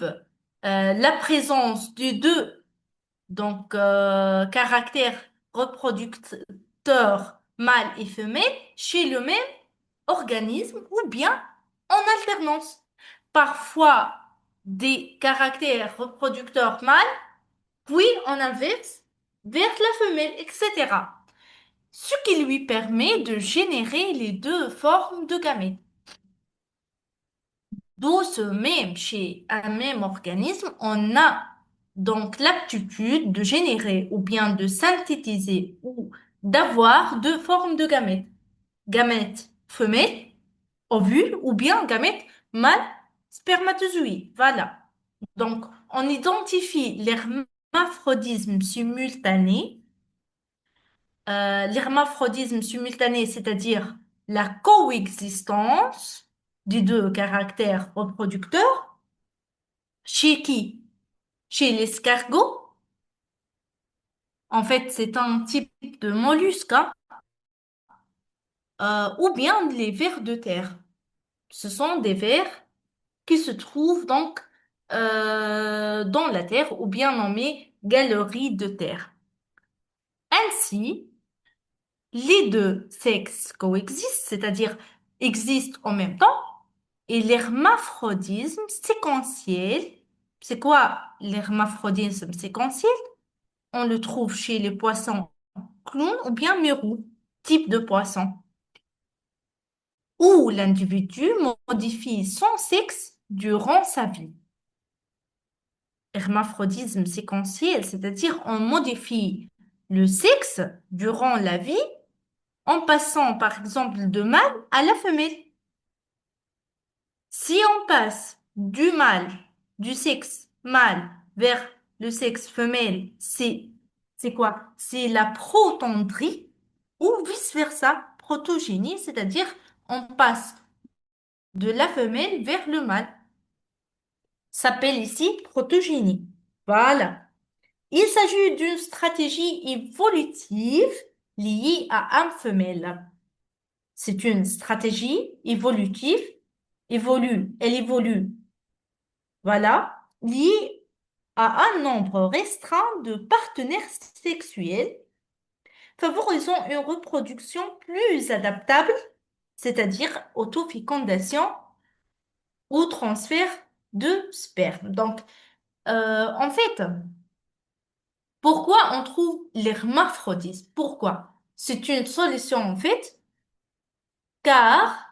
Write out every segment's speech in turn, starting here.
trouve la présence de deux caractères reproducteurs mâle et femelle chez le même organisme ou bien en alternance. Parfois des caractères reproducteurs mâles, puis en inverse vers la femelle, etc. Ce qui lui permet de générer les deux formes de gamètes. D'où ce même chez un même organisme, on a donc l'aptitude de générer ou bien de synthétiser ou d'avoir deux formes de gamètes. Gamètes femelles, ovules, ou bien gamètes mâles, spermatozoïdes. Voilà. Donc, on identifie l'hermaphrodisme simultané. L'hermaphrodisme simultané, c'est-à-dire la coexistence des deux caractères reproducteurs. Chez qui? Chez l'escargot. En fait, c'est un type de mollusque, hein, ou bien les vers de terre. Ce sont des vers qui se trouvent dans la terre ou bien nommés galeries de terre. Ainsi, les deux sexes coexistent, c'est-à-dire existent en même temps, et l'hermaphrodisme séquentiel, c'est quoi l'hermaphrodisme séquentiel? On le trouve chez les poissons clowns ou bien mérous, type de poisson, où l'individu modifie son sexe durant sa vie. Hermaphrodisme séquentiel, c'est-à-dire on modifie le sexe durant la vie en passant par exemple de mâle à la femelle. Si on passe du mâle, du sexe mâle vers le sexe femelle, c'est quoi? C'est la protandrie ou vice-versa, protogénie, c'est-à-dire on passe de la femelle vers le mâle. S'appelle ici protogénie. Voilà. Il s'agit d'une stratégie évolutive liée à un femelle. C'est une stratégie évolutive, elle évolue, voilà, liée à un nombre restreint de partenaires sexuels, favorisant une reproduction plus adaptable, c'est-à-dire autofécondation ou transfert de sperme. Donc, en fait, pourquoi on trouve l'hermaphrodisme? Pourquoi? C'est une solution, en fait, car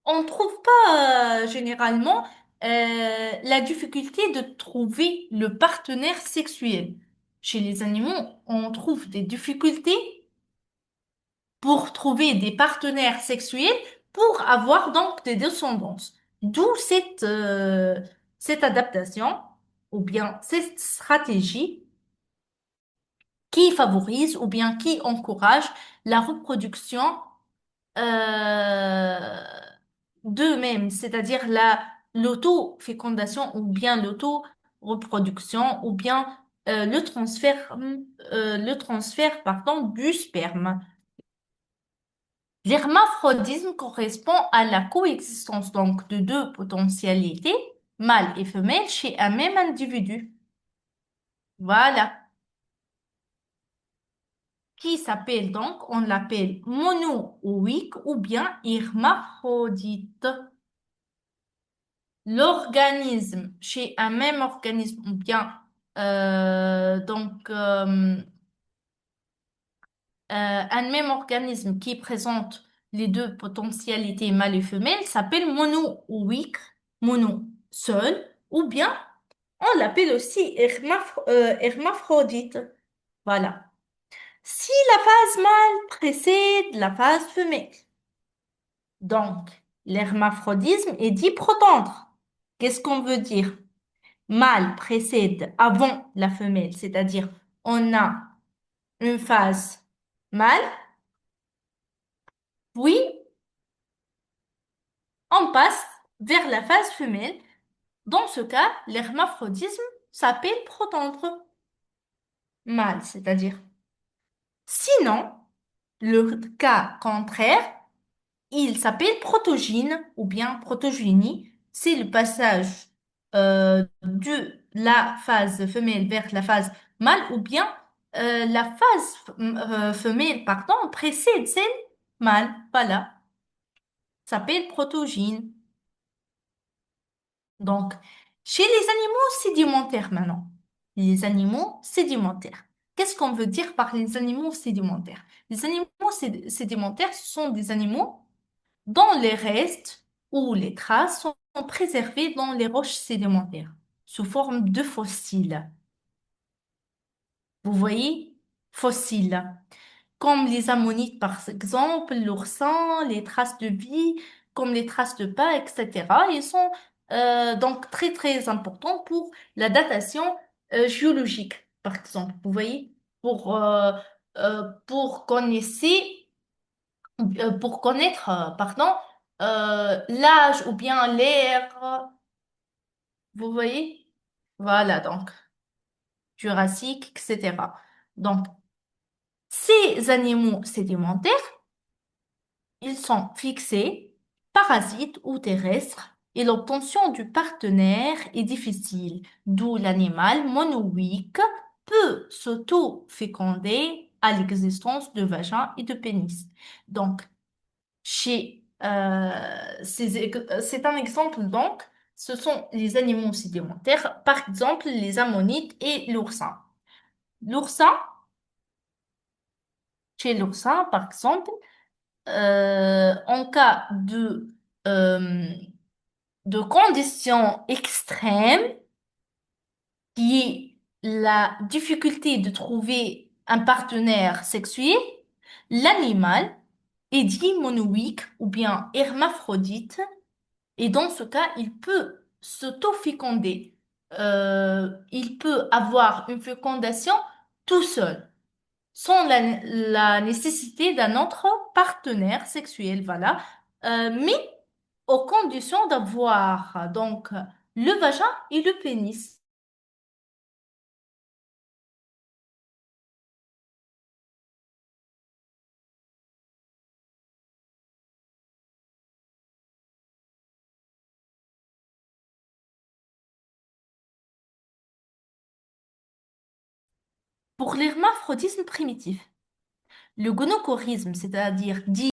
on ne trouve pas généralement la difficulté de trouver le partenaire sexuel. Chez les animaux, on trouve des difficultés pour trouver des partenaires sexuels pour avoir donc des descendances. D'où cette adaptation ou bien cette stratégie qui favorise ou bien qui encourage la reproduction euh, d'eux-mêmes, c'est-à-dire l'auto-fécondation ou bien l'auto-reproduction ou bien le transfert pardon, du sperme. L'hermaphrodisme correspond à la coexistence donc de deux potentialités, mâle et femelle, chez un même individu. Voilà. Qui s'appelle donc, on l'appelle monoïque ou bien hermaphrodite. L'organisme, chez un même organisme, ou bien un même organisme qui présente les deux potentialités mâle et femelle s'appelle monoïque, mono seul, ou bien on l'appelle aussi hermaphrodite. Voilà. Si la phase mâle précède la phase femelle, donc l'hermaphrodisme est dit protandre. Qu'est-ce qu'on veut dire? Mâle précède avant la femelle, c'est-à-dire on a une phase mâle, puis on passe vers la phase femelle. Dans ce cas, l'hermaphrodisme s'appelle protandre mâle, c'est-à-dire. Sinon, le cas contraire, il s'appelle protogyne ou bien protogénie. c'est le passage de la phase femelle vers la phase mâle ou bien la phase femelle, pardon, précède celle mâle. Voilà, ça s'appelle protogyne. Donc, chez les animaux sédimentaires maintenant, les animaux sédimentaires. Qu'est-ce qu'on veut dire par les animaux sédimentaires? Les animaux sédimentaires, ce sont des animaux dont les restes ou les traces sont préservés dans les roches sédimentaires sous forme de fossiles. Vous voyez? Fossiles. Comme les ammonites par exemple, l'oursin, les traces de vie, comme les traces de pas, etc. Ils sont donc très très importants pour la datation géologique, par exemple. Vous voyez? Pour, euh, pour connaître, pardon, l'âge ou bien l'ère, vous voyez? Voilà, donc, Jurassique, etc. Donc, ces animaux sédimentaires, ils sont fixés, parasites ou terrestres, et l'obtention du partenaire est difficile, d'où l'animal monoïque peut s'auto-féconder à l'existence de vagin et de pénis. Donc, c'est un exemple donc, ce sont les animaux sédimentaires, par exemple les ammonites et l'oursin. L'oursin, chez l'oursin par exemple, en cas euh, de conditions extrêmes, qui est la difficulté de trouver un partenaire sexuel, l'animal est dit monoïque ou bien hermaphrodite, et dans ce cas, il peut s'autoféconder. Il peut avoir une fécondation tout seul, sans la nécessité d'un autre partenaire sexuel, voilà. Mais aux conditions d'avoir donc le vagin et le pénis. Pour l'hermaphrodisme primitif, le gonochorisme, c'est-à-dire